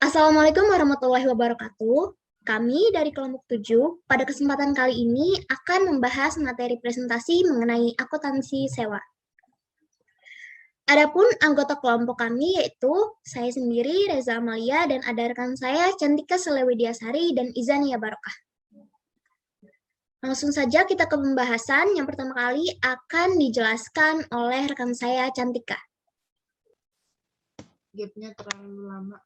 Assalamualaikum warahmatullahi wabarakatuh. Kami dari kelompok 7 pada kesempatan kali ini akan membahas materi presentasi mengenai akuntansi sewa. Adapun anggota kelompok kami yaitu saya sendiri, Reza Amalia, dan ada rekan saya, Cantika Selewidiasari dan Izania Barokah. Langsung saja kita ke pembahasan. Yang pertama kali akan dijelaskan oleh rekan saya, Cantika. Gapnya terlalu lama.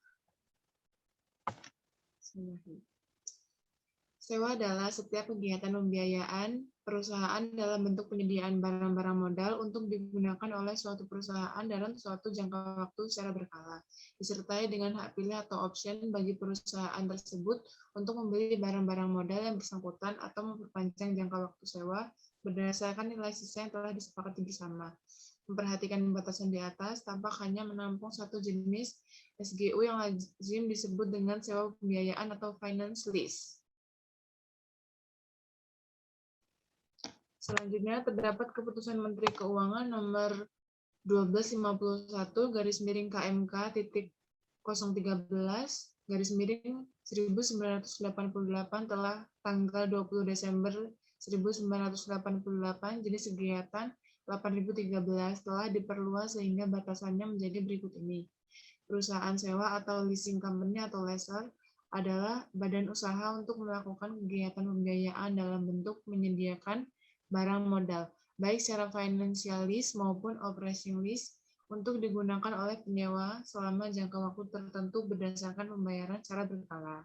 Sewa adalah setiap kegiatan pembiayaan perusahaan dalam bentuk penyediaan barang-barang modal untuk digunakan oleh suatu perusahaan dalam suatu jangka waktu secara berkala, disertai dengan hak pilih atau option bagi perusahaan tersebut untuk membeli barang-barang modal yang bersangkutan atau memperpanjang jangka waktu sewa berdasarkan nilai sisa yang telah disepakati bersama. Memperhatikan batasan di atas, tampak hanya menampung satu jenis SGU yang lazim disebut dengan sewa pembiayaan atau finance lease. Selanjutnya, terdapat Keputusan Menteri Keuangan nomor 1215/013/1988 telah tanggal 20 Desember 1988 jenis kegiatan 8013 telah diperluas sehingga batasannya menjadi berikut ini. Perusahaan sewa atau leasing company atau lessor adalah badan usaha untuk melakukan kegiatan pembiayaan dalam bentuk menyediakan barang modal, baik secara financial lease maupun operation lease, untuk digunakan oleh penyewa selama jangka waktu tertentu berdasarkan pembayaran secara berkala.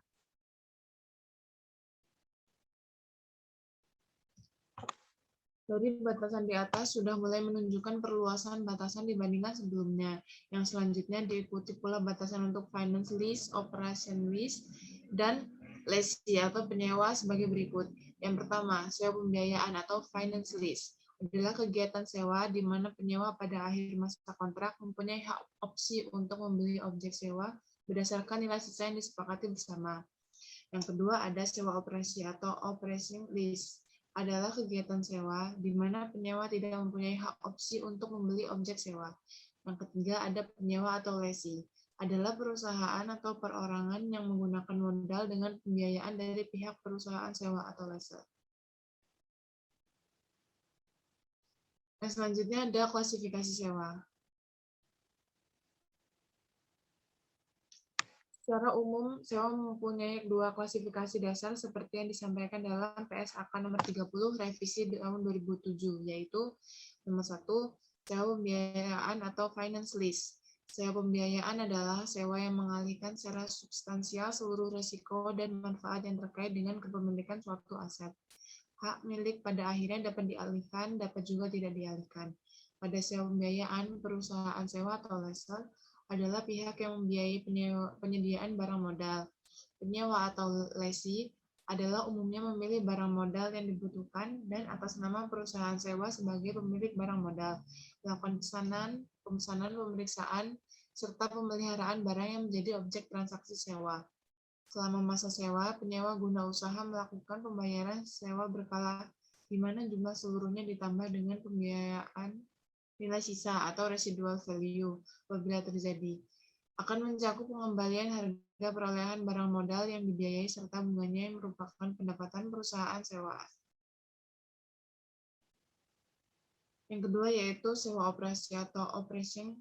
Dari batasan di atas sudah mulai menunjukkan perluasan batasan dibandingkan sebelumnya. Yang selanjutnya diikuti pula batasan untuk finance lease, operation lease, dan lessee atau penyewa sebagai berikut. Yang pertama, sewa pembiayaan atau finance lease adalah kegiatan sewa di mana penyewa pada akhir masa kontrak mempunyai hak opsi untuk membeli objek sewa berdasarkan nilai sisa yang disepakati bersama. Yang kedua ada sewa operasi atau operation lease adalah kegiatan sewa di mana penyewa tidak mempunyai hak opsi untuk membeli objek sewa. Yang ketiga ada penyewa atau lessee adalah perusahaan atau perorangan yang menggunakan modal dengan pembiayaan dari pihak perusahaan sewa atau lessor. Nah, selanjutnya ada klasifikasi sewa. Secara umum, sewa mempunyai dua klasifikasi dasar seperti yang disampaikan dalam PSAK nomor 30 revisi tahun 2007, yaitu nomor 1, sewa pembiayaan atau finance lease. Sewa pembiayaan adalah sewa yang mengalihkan secara substansial seluruh risiko dan manfaat yang terkait dengan kepemilikan suatu aset. Hak milik pada akhirnya dapat dialihkan, dapat juga tidak dialihkan. Pada sewa pembiayaan, perusahaan sewa atau lessor adalah pihak yang membiayai penyediaan barang modal. Penyewa atau lessee adalah umumnya memilih barang modal yang dibutuhkan dan atas nama perusahaan sewa sebagai pemilik barang modal, melakukan pemesanan, pemeriksaan, serta pemeliharaan barang yang menjadi objek transaksi sewa. Selama masa sewa, penyewa guna usaha melakukan pembayaran sewa berkala, di mana jumlah seluruhnya ditambah dengan pembiayaan nilai sisa atau residual value apabila terjadi. Akan mencakup pengembalian harga perolehan barang modal yang dibiayai serta bunganya yang merupakan pendapatan perusahaan sewa. Yang kedua yaitu sewa operasi atau operation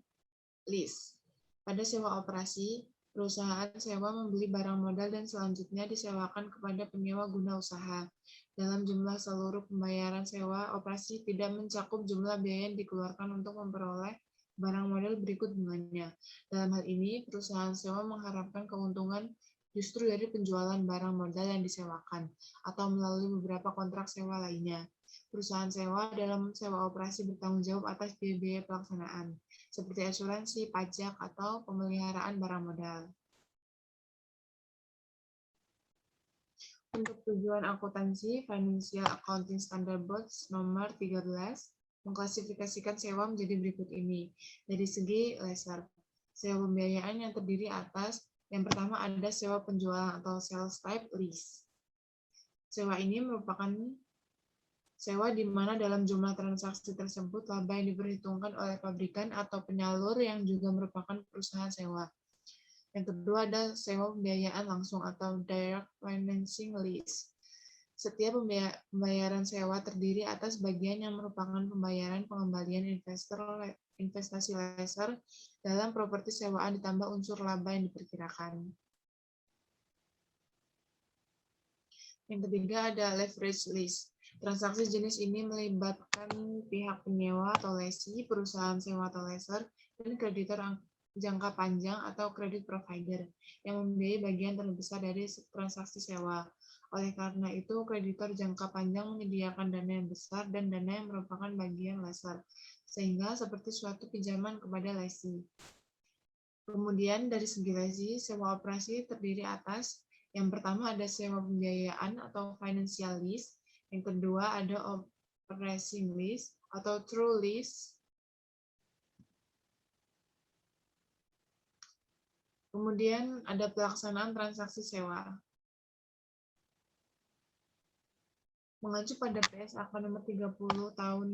lease. Pada sewa operasi, perusahaan sewa membeli barang modal dan selanjutnya disewakan kepada penyewa guna usaha. Dalam jumlah seluruh pembayaran sewa operasi tidak mencakup jumlah biaya yang dikeluarkan untuk memperoleh barang modal berikut bunganya. Dalam hal ini, perusahaan sewa mengharapkan keuntungan justru dari penjualan barang modal yang disewakan atau melalui beberapa kontrak sewa lainnya. Perusahaan sewa dalam sewa operasi bertanggung jawab atas biaya pelaksanaan, seperti asuransi, pajak, atau pemeliharaan barang modal. Untuk tujuan akuntansi, Financial Accounting Standard Board nomor 13 mengklasifikasikan sewa menjadi berikut ini. Dari segi lessor, sewa pembiayaan yang terdiri atas yang pertama ada sewa penjualan atau sales type lease. Sewa ini merupakan sewa di mana dalam jumlah transaksi tersebut laba yang diperhitungkan oleh pabrikan atau penyalur yang juga merupakan perusahaan sewa. Yang kedua ada sewa pembiayaan langsung atau direct financing lease. Setiap pembayaran sewa terdiri atas bagian yang merupakan pembayaran pengembalian investasi lessor dalam properti sewaan ditambah unsur laba yang diperkirakan. Yang ketiga ada leverage lease. Transaksi jenis ini melibatkan pihak penyewa atau lesi, perusahaan sewa atau lessor, dan kreditor jangka panjang atau kredit provider yang membiayai bagian terbesar dari transaksi sewa. Oleh karena itu, kreditor jangka panjang menyediakan dana yang besar dan dana yang merupakan bagian lessor, sehingga seperti suatu pinjaman kepada lesi. Kemudian dari segi lesi, sewa operasi terdiri atas yang pertama ada sewa pembiayaan atau financial lease, yang kedua ada operating lease atau true lease, kemudian ada pelaksanaan transaksi sewa. Mengacu pada PSAK nomor 30 tahun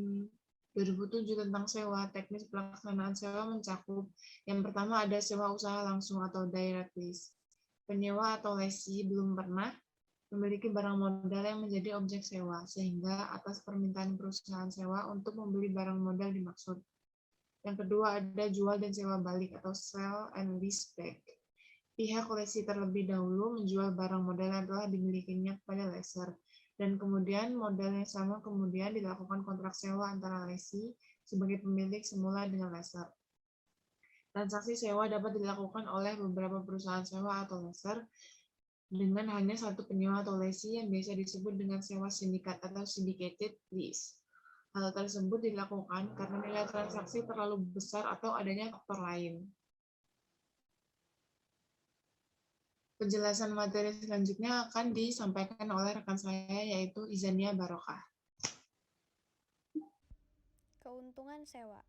2007 tentang sewa, teknis pelaksanaan sewa mencakup yang pertama ada sewa usaha langsung atau direct lease. Penyewa atau lesi belum pernah memiliki barang modal yang menjadi objek sewa, sehingga atas permintaan perusahaan sewa untuk membeli barang modal dimaksud. Yang kedua ada jual dan sewa balik atau sell and lease back. Pihak lesi terlebih dahulu menjual barang modal yang telah dimilikinya kepada lessor, dan kemudian modal yang sama kemudian dilakukan kontrak sewa antara lesi sebagai pemilik semula dengan lessor. Transaksi sewa dapat dilakukan oleh beberapa perusahaan sewa atau lessor dengan hanya satu penyewa atau lesi yang biasa disebut dengan sewa sindikat atau syndicated lease. Hal tersebut dilakukan karena nilai transaksi terlalu besar atau adanya faktor lain. Penjelasan materi selanjutnya akan disampaikan oleh rekan saya, yaitu Izania Barokah. Keuntungan sewa.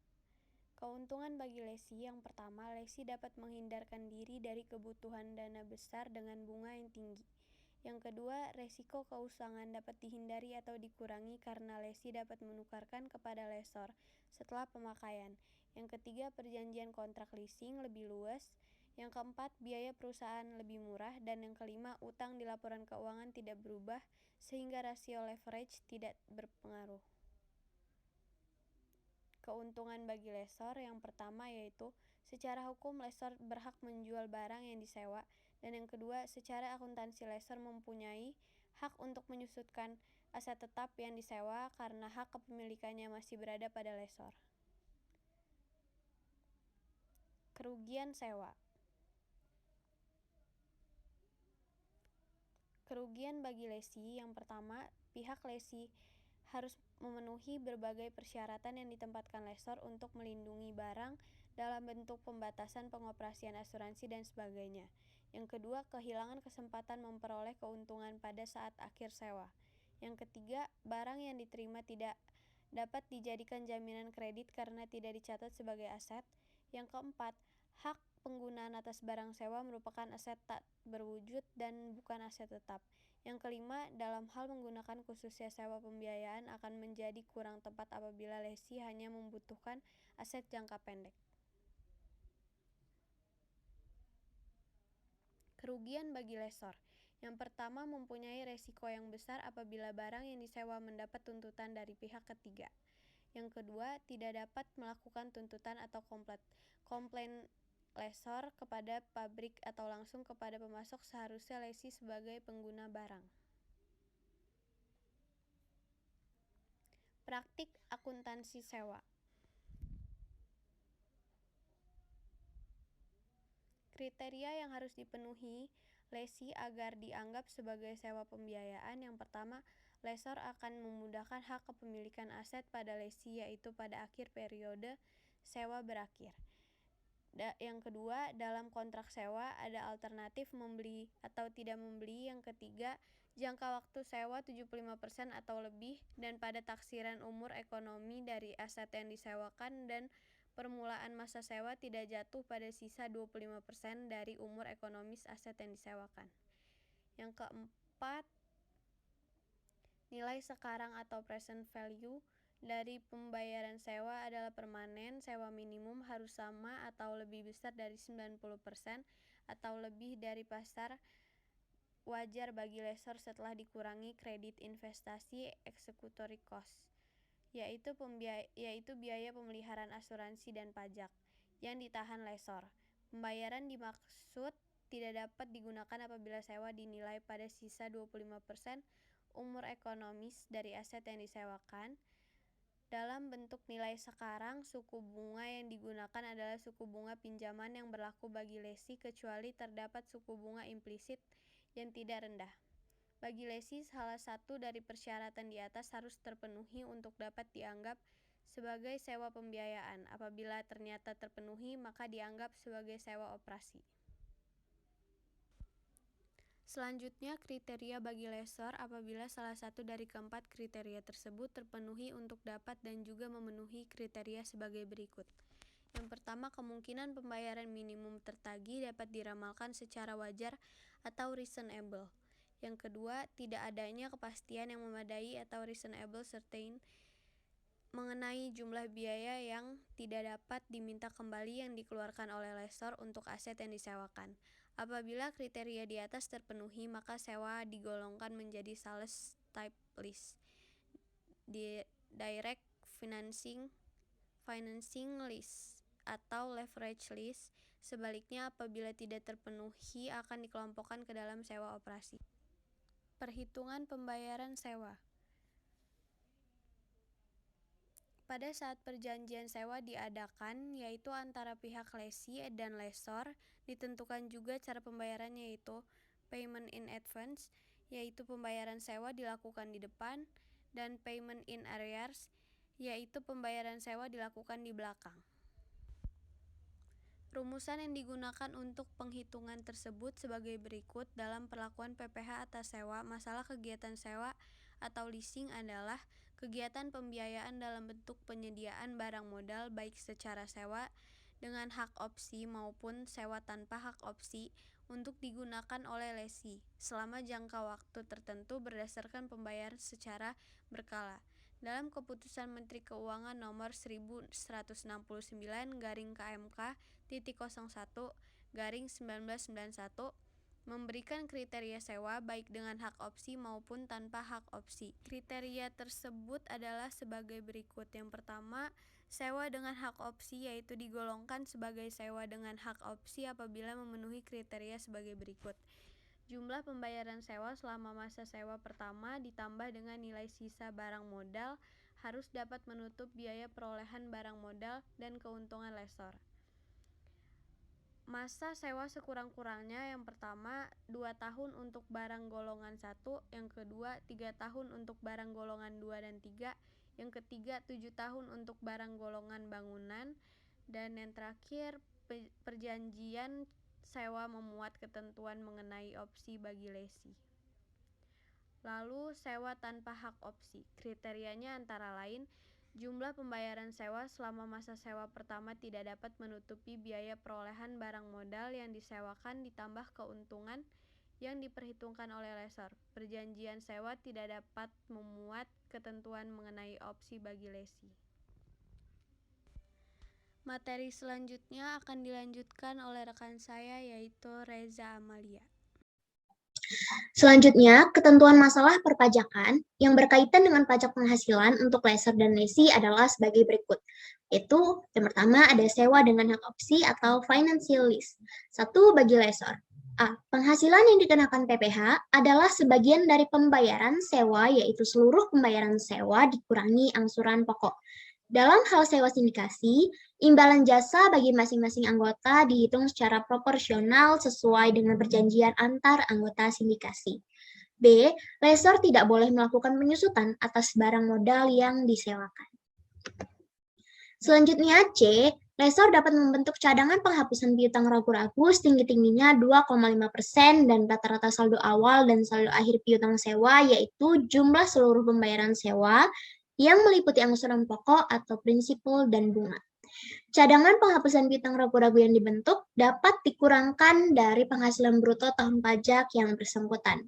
Keuntungan bagi lesi yang pertama, lesi dapat menghindarkan diri dari kebutuhan dana besar dengan bunga yang tinggi. Yang kedua, resiko keusangan dapat dihindari atau dikurangi karena lesi dapat menukarkan kepada lessor setelah pemakaian. Yang ketiga, perjanjian kontrak leasing lebih luas. Yang keempat, biaya perusahaan lebih murah. Dan yang kelima, utang di laporan keuangan tidak berubah sehingga rasio leverage tidak berpengaruh. Keuntungan bagi lessor yang pertama yaitu secara hukum lessor berhak menjual barang yang disewa, dan yang kedua secara akuntansi lessor mempunyai hak untuk menyusutkan aset tetap yang disewa karena hak kepemilikannya masih berada pada lessor. Kerugian sewa. Kerugian bagi lesi yang pertama, pihak lesi harus memenuhi berbagai persyaratan yang ditempatkan lessor untuk melindungi barang dalam bentuk pembatasan pengoperasian asuransi dan sebagainya. Yang kedua, kehilangan kesempatan memperoleh keuntungan pada saat akhir sewa. Yang ketiga, barang yang diterima tidak dapat dijadikan jaminan kredit karena tidak dicatat sebagai aset. Yang keempat, hak penggunaan atas barang sewa merupakan aset tak berwujud dan bukan aset tetap. Yang kelima, dalam hal menggunakan khususnya sewa pembiayaan akan menjadi kurang tepat apabila lesi hanya membutuhkan aset jangka pendek. Kerugian bagi lessor. Yang pertama, mempunyai resiko yang besar apabila barang yang disewa mendapat tuntutan dari pihak ketiga. Yang kedua, tidak dapat melakukan tuntutan atau komplain lessor kepada pabrik atau langsung kepada pemasok seharusnya lesi sebagai pengguna barang. Praktik akuntansi sewa. Kriteria yang harus dipenuhi lesi agar dianggap sebagai sewa pembiayaan. Yang pertama, lessor akan memudahkan hak kepemilikan aset pada lesi yaitu pada akhir periode sewa berakhir. Yang kedua, dalam kontrak sewa ada alternatif membeli atau tidak membeli. Yang ketiga, jangka waktu sewa 75% atau lebih dan pada taksiran umur ekonomi dari aset yang disewakan, dan permulaan masa sewa tidak jatuh pada sisa 25% dari umur ekonomis aset yang disewakan. Yang keempat, nilai sekarang atau present value dari pembayaran sewa adalah permanen. Sewa minimum harus sama atau lebih besar dari 90% atau lebih dari pasar wajar bagi lessor setelah dikurangi kredit investasi executory cost, yaitu biaya pemeliharaan asuransi dan pajak yang ditahan lessor. Pembayaran dimaksud tidak dapat digunakan apabila sewa dinilai pada sisa 25% umur ekonomis dari aset yang disewakan. Dalam bentuk nilai sekarang, suku bunga yang digunakan adalah suku bunga pinjaman yang berlaku bagi lesi kecuali terdapat suku bunga implisit yang tidak rendah. Bagi lesi, salah satu dari persyaratan di atas harus terpenuhi untuk dapat dianggap sebagai sewa pembiayaan. Apabila ternyata terpenuhi, maka dianggap sebagai sewa operasi. Selanjutnya, kriteria bagi lessor apabila salah satu dari keempat kriteria tersebut terpenuhi untuk dapat dan juga memenuhi kriteria sebagai berikut. Yang pertama, kemungkinan pembayaran minimum tertagih dapat diramalkan secara wajar atau reasonable. Yang kedua, tidak adanya kepastian yang memadai atau reasonable certain mengenai jumlah biaya yang tidak dapat diminta kembali yang dikeluarkan oleh lessor untuk aset yang disewakan. Apabila kriteria di atas terpenuhi, maka sewa digolongkan menjadi sales type lease, direct financing lease, atau leverage lease. Sebaliknya, apabila tidak terpenuhi, akan dikelompokkan ke dalam sewa operasi. Perhitungan pembayaran sewa. Pada saat perjanjian sewa diadakan, yaitu antara pihak lesi dan lessor, ditentukan juga cara pembayarannya, yaitu payment in advance, yaitu pembayaran sewa dilakukan di depan, dan payment in arrears, yaitu pembayaran sewa dilakukan di belakang. Rumusan yang digunakan untuk penghitungan tersebut sebagai berikut. Dalam perlakuan PPh atas sewa, masalah kegiatan sewa atau leasing adalah kegiatan pembiayaan dalam bentuk penyediaan barang modal baik secara sewa dengan hak opsi maupun sewa tanpa hak opsi untuk digunakan oleh lesi selama jangka waktu tertentu berdasarkan pembayaran secara berkala. Dalam Keputusan Menteri Keuangan Nomor 11-KMK-01-1991 memberikan kriteria sewa baik dengan hak opsi maupun tanpa hak opsi. Kriteria tersebut adalah sebagai berikut. Yang pertama, sewa dengan hak opsi yaitu digolongkan sebagai sewa dengan hak opsi apabila memenuhi kriteria sebagai berikut. Jumlah pembayaran sewa selama masa sewa pertama ditambah dengan nilai sisa barang modal harus dapat menutup biaya perolehan barang modal dan keuntungan lessor. Masa sewa sekurang-kurangnya, yang pertama 2 tahun untuk barang golongan 1, yang kedua 3 tahun untuk barang golongan 2 dan 3, yang ketiga 7 tahun untuk barang golongan bangunan, dan yang terakhir perjanjian sewa memuat ketentuan mengenai opsi bagi lesi. Lalu sewa tanpa hak opsi. Kriterianya antara lain jumlah pembayaran sewa selama masa sewa pertama tidak dapat menutupi biaya perolehan barang modal yang disewakan ditambah keuntungan yang diperhitungkan oleh lessor. Perjanjian sewa tidak dapat memuat ketentuan mengenai opsi bagi lesi. Materi selanjutnya akan dilanjutkan oleh rekan saya, yaitu Reza Amalia. Selanjutnya, ketentuan masalah perpajakan yang berkaitan dengan pajak penghasilan untuk lessor dan lesi adalah sebagai berikut. Yaitu, yang pertama ada sewa dengan hak opsi atau financial lease. 1 bagi lessor. A. Penghasilan yang dikenakan PPh adalah sebagian dari pembayaran sewa, yaitu seluruh pembayaran sewa dikurangi angsuran pokok. Dalam hal sewa sindikasi, imbalan jasa bagi masing-masing anggota dihitung secara proporsional sesuai dengan perjanjian antar anggota sindikasi. B. Lessor tidak boleh melakukan penyusutan atas barang modal yang disewakan. Selanjutnya C. Lessor dapat membentuk cadangan penghapusan piutang ragu-ragu setinggi-tingginya 2,5% dan rata-rata saldo awal dan saldo akhir piutang sewa, yaitu jumlah seluruh pembayaran sewa yang meliputi angsuran pokok atau prinsipal dan bunga. Cadangan penghapusan piutang ragu-ragu yang dibentuk dapat dikurangkan dari penghasilan bruto tahun pajak yang bersangkutan.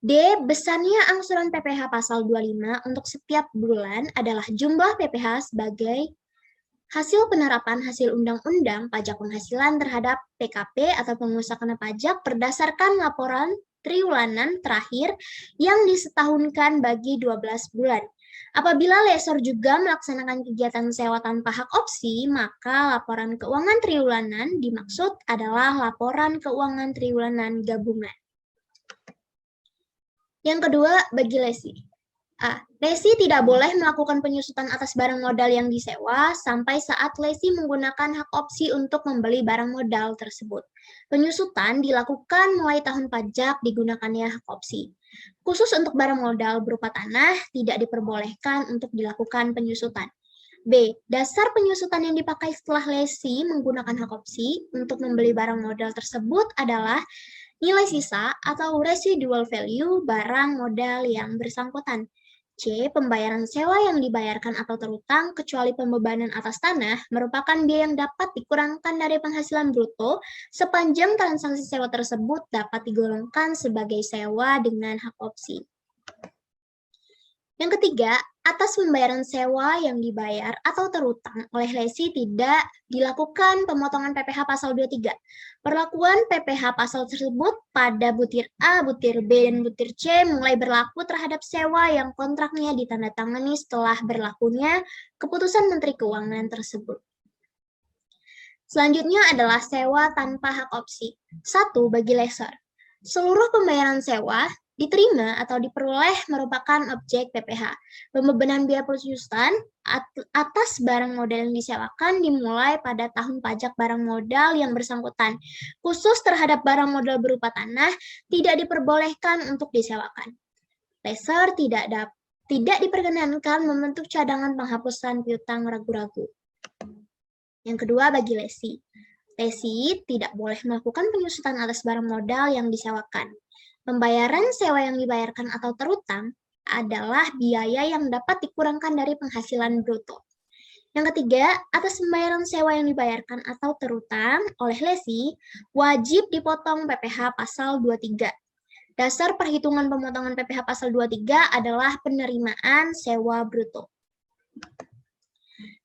D. Besarnya angsuran PPh pasal 25 untuk setiap bulan adalah jumlah PPh sebagai Hasil penerapan hasil undang-undang pajak penghasilan terhadap PKP atau pengusaha kena pajak berdasarkan laporan triwulan terakhir yang disetahunkan bagi 12 bulan. Apabila lessor juga melaksanakan kegiatan sewa tanpa hak opsi, maka laporan keuangan triwulanan dimaksud adalah laporan keuangan triwulanan gabungan. Yang kedua, bagi lesi. Lesi tidak boleh melakukan penyusutan atas barang modal yang disewa sampai saat lesi menggunakan hak opsi untuk membeli barang modal tersebut. Penyusutan dilakukan mulai tahun pajak digunakannya hak opsi. Khusus untuk barang modal berupa tanah, tidak diperbolehkan untuk dilakukan penyusutan. B. Dasar penyusutan yang dipakai setelah lesi menggunakan hak opsi untuk membeli barang modal tersebut adalah nilai sisa atau residual value barang modal yang bersangkutan. C. Pembayaran sewa yang dibayarkan atau terutang kecuali pembebanan atas tanah merupakan biaya yang dapat dikurangkan dari penghasilan bruto sepanjang transaksi sewa tersebut dapat digolongkan sebagai sewa dengan hak opsi. Yang ketiga, atas pembayaran sewa yang dibayar atau terutang oleh lesi tidak dilakukan pemotongan PPh pasal 23. Perlakuan PPh pasal tersebut pada butir A, butir B, dan butir C mulai berlaku terhadap sewa yang kontraknya ditandatangani setelah berlakunya keputusan Menteri Keuangan tersebut. Selanjutnya adalah sewa tanpa hak opsi. 1. Bagi lessor. Seluruh pembayaran sewa diterima atau diperoleh merupakan objek PPh. Pembebanan biaya penyusutan atas barang modal yang disewakan dimulai pada tahun pajak barang modal yang bersangkutan. Khusus terhadap barang modal berupa tanah, tidak diperbolehkan untuk disewakan. Lessor tidak diperkenankan membentuk cadangan penghapusan piutang ragu-ragu. Yang kedua, bagi lesi. Lesi tidak boleh melakukan penyusutan atas barang modal yang disewakan. Pembayaran sewa yang dibayarkan atau terutang adalah biaya yang dapat dikurangkan dari penghasilan bruto. Yang ketiga, atas pembayaran sewa yang dibayarkan atau terutang oleh lesi, wajib dipotong PPh pasal 23. Dasar perhitungan pemotongan PPh pasal 23 adalah penerimaan sewa bruto.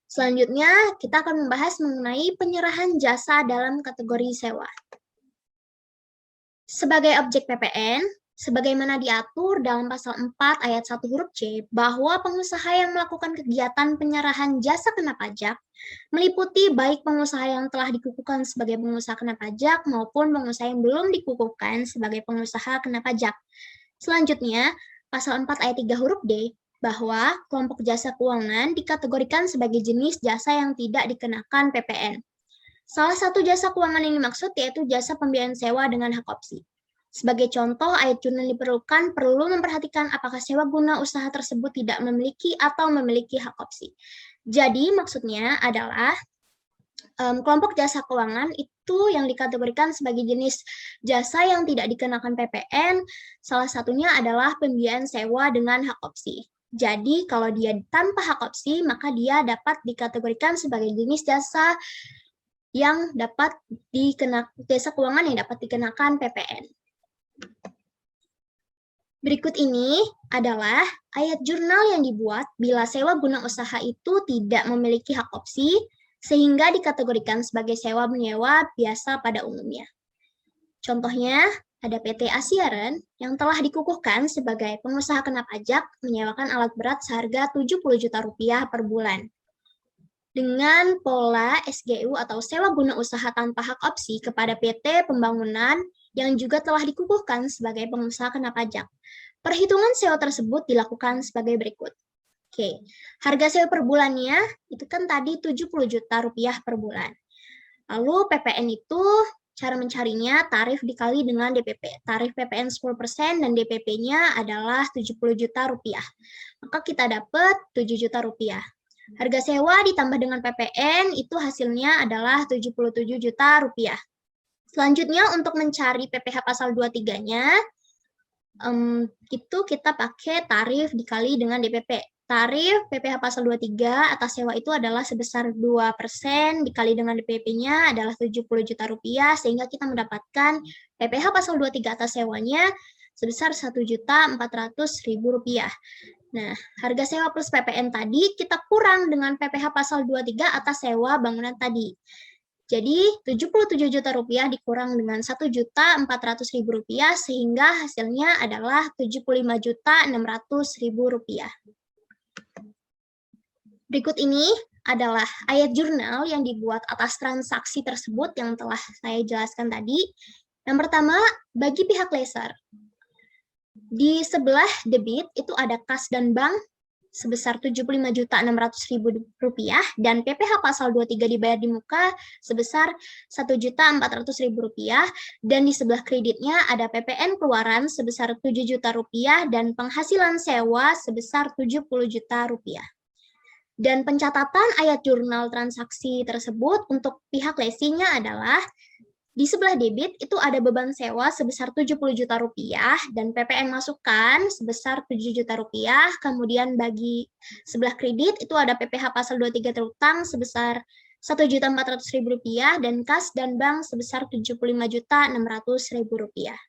Selanjutnya, kita akan membahas mengenai penyerahan jasa dalam kategori sewa. Sebagai objek PPN, sebagaimana diatur dalam pasal 4 ayat 1 huruf C, bahwa pengusaha yang melakukan kegiatan penyerahan jasa kena pajak meliputi baik pengusaha yang telah dikukuhkan sebagai pengusaha kena pajak maupun pengusaha yang belum dikukuhkan sebagai pengusaha kena pajak. Selanjutnya, pasal 4 ayat 3 huruf D, bahwa kelompok jasa keuangan dikategorikan sebagai jenis jasa yang tidak dikenakan PPN. Salah satu jasa keuangan yang dimaksud yaitu jasa pembiayaan sewa dengan hak opsi. Sebagai contoh, ayat jurnal diperlukan perlu memperhatikan apakah sewa guna usaha tersebut tidak memiliki atau memiliki hak opsi. Jadi maksudnya adalah kelompok jasa keuangan itu yang dikategorikan sebagai jenis jasa yang tidak dikenakan PPN, salah satunya adalah pembiayaan sewa dengan hak opsi. Jadi kalau dia tanpa hak opsi, maka dia dapat dikategorikan sebagai jenis jasa yang dapat jasa keuangan yang dapat dikenakan PPN. Berikut ini adalah ayat jurnal yang dibuat bila sewa guna usaha itu tidak memiliki hak opsi, sehingga dikategorikan sebagai sewa menyewa biasa pada umumnya. Contohnya, ada PT Asiaran yang telah dikukuhkan sebagai pengusaha kena pajak menyewakan alat berat seharga Rp70 juta per bulan. Dengan pola SGU atau sewa guna usaha tanpa hak opsi kepada PT Pembangunan yang juga telah dikukuhkan sebagai pengusaha kena pajak. Perhitungan sewa tersebut dilakukan sebagai berikut. Oke, harga sewa per bulannya itu kan tadi Rp70 juta per bulan. Lalu PPN itu cara mencarinya tarif dikali dengan DPP. Tarif PPN 10% dan DPP-nya adalah Rp70 juta. Maka kita dapat Rp7 juta. Harga sewa ditambah dengan PPN itu hasilnya adalah Rp77 juta. Selanjutnya untuk mencari PPh pasal 23-nya, itu kita pakai tarif dikali dengan DPP. Tarif PPh pasal 23 atas sewa itu adalah sebesar 2% dikali dengan DPP-nya adalah Rp70 juta, sehingga kita mendapatkan PPh pasal 23 atas sewanya sebesar Rp1.400.000. Nah, harga sewa plus PPN tadi kita kurang dengan PPh pasal 23 atas sewa bangunan tadi. Jadi 77 juta rupiah dikurang dengan 1.400.000 rupiah sehingga hasilnya adalah 75.600.000 rupiah. Berikut ini adalah ayat jurnal yang dibuat atas transaksi tersebut yang telah saya jelaskan tadi. Yang pertama, bagi pihak lessor. Di sebelah debit itu ada kas dan bank sebesar 75.600.000 rupiah dan PPh pasal 23 dibayar di muka sebesar 1.400.000 rupiah dan di sebelah kreditnya ada PPN keluaran sebesar 7 juta rupiah dan penghasilan sewa sebesar 70 juta rupiah. Dan pencatatan ayat jurnal transaksi tersebut untuk pihak lesinya adalah di sebelah debit itu ada beban sewa sebesar 70 juta rupiah dan PPN masukan sebesar 7 juta rupiah. Kemudian bagi sebelah kredit itu ada PPh pasal 23 terutang sebesar 1.400.000 rupiah dan kas dan bank sebesar 75.600.000 rupiah.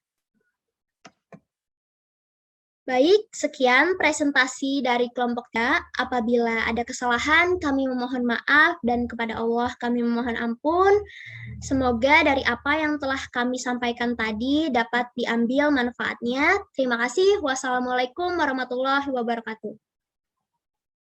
Baik, sekian presentasi dari kelompoknya. Apabila ada kesalahan, kami memohon maaf dan kepada Allah kami memohon ampun. Semoga dari apa yang telah kami sampaikan tadi dapat diambil manfaatnya. Terima kasih. Wassalamualaikum warahmatullahi wabarakatuh.